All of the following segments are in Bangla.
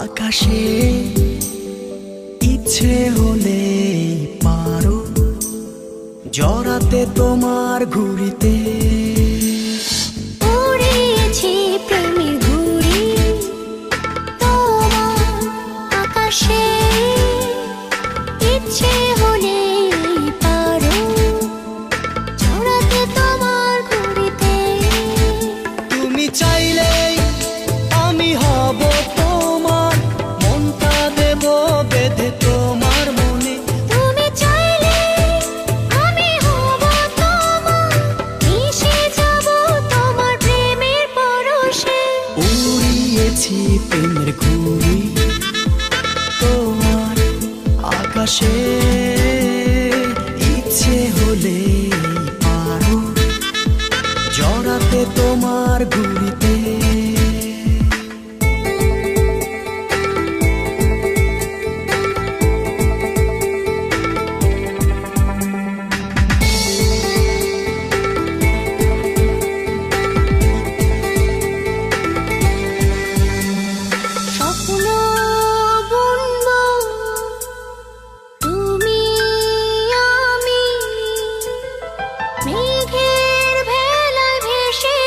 আকাশে ইচ্ছে হলে পারো জড়াতে তোমার ঘুড়িতে। উড়িয়েছি প্রেমের ঘুড়ি তোমার আকাশে, ইচ্ছে হলে পারো জড়াতে তোমার ঘুড়িতে। তুমি চাইলেই আমি হব তোমার, মনটা দেব বেঁধে তোমার মনে। তুমি চাইলে আমি হব তোমার, মিশে যাব তোমার প্রেমের পরশে। উড়িয়েছি প্রেমের ঘুড়ি তোমার আকাশে, ইচ্ছে হলে পারো জড়াতে তোমার ঘুড়িতে। স্বপ্ন বুনবো তুমি আমি, মেঘের ভেলায় ভেসে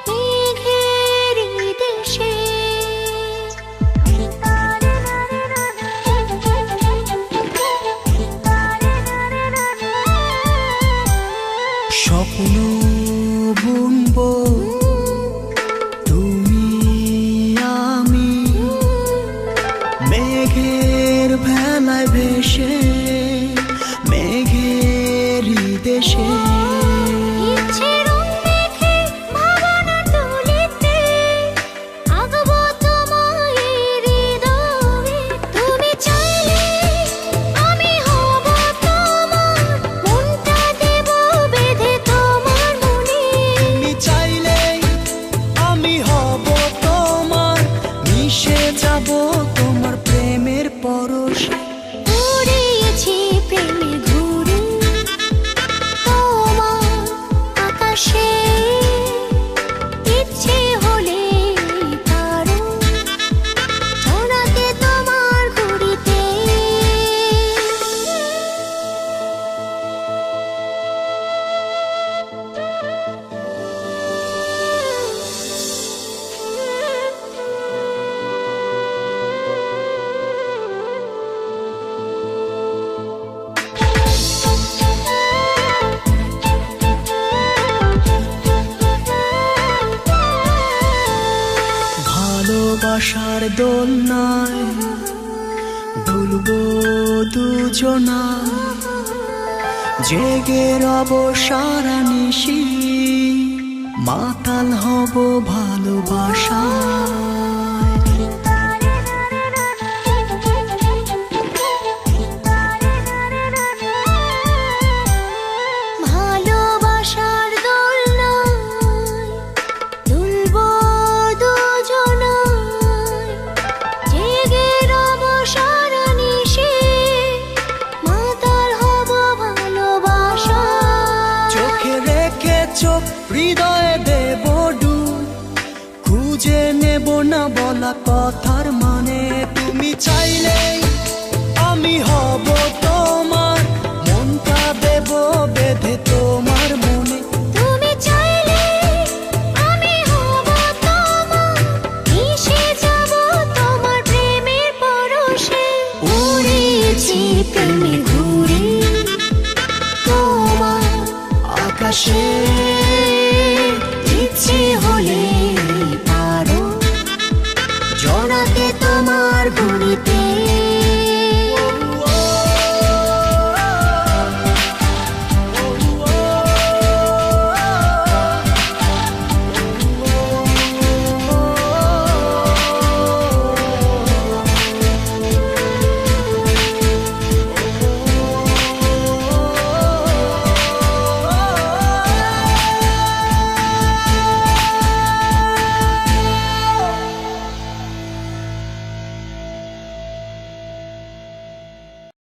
মেঘের দেশে। স্বপ্ন বুনবো তুমি আমি, মেঘের ভেলায় ভেসে মেঘের দেশে। ইচ্ছে রং মেখে ভাবনা তুলিতে আঁকবো তোমায় হৃদয়ে। তুমি চাইলে আমি হব তোমার, মনটা দেব বেঁধে তোমার মনে। তুমি চাইলে আমি হব তোমার, মিশে যাব তোমার প্রেমের পরশে। উড়িয়েছি প্রেমের ঘুড়ি তোমার আকাশে, ইচ্ছে হলে পারো জড়াতে তোমার ঘুড়িতে। ভালোবাসার দোলনায় দুলবো দুজনায়, জেগে রব সারা নিশি, মাতাল হব ভালোবাসায়। ভালোবাসার দোলনায় দুলবো দুজনায়, জেগে রব সারা নিশি, মাতাল হব ভালোবাসায়। চোখে রেখে চোখ হৃদয়ে দেব ডুব, খুঁজে নেব না বলা কথার মানে। তুমি চাইলে আমি হব তোমার, মনটা দেব বেঁধে তোমার মনে। তুমি চাইলে আমি হব তোমার, মিশে যাব তোমার প্রেমের পরশে। উড়িয়েছি প্রেমের ঘুড়ি তোমার আকাশে, ইচ্ছে হলে পারো জড়াতে তোমার ঘুড়িতে।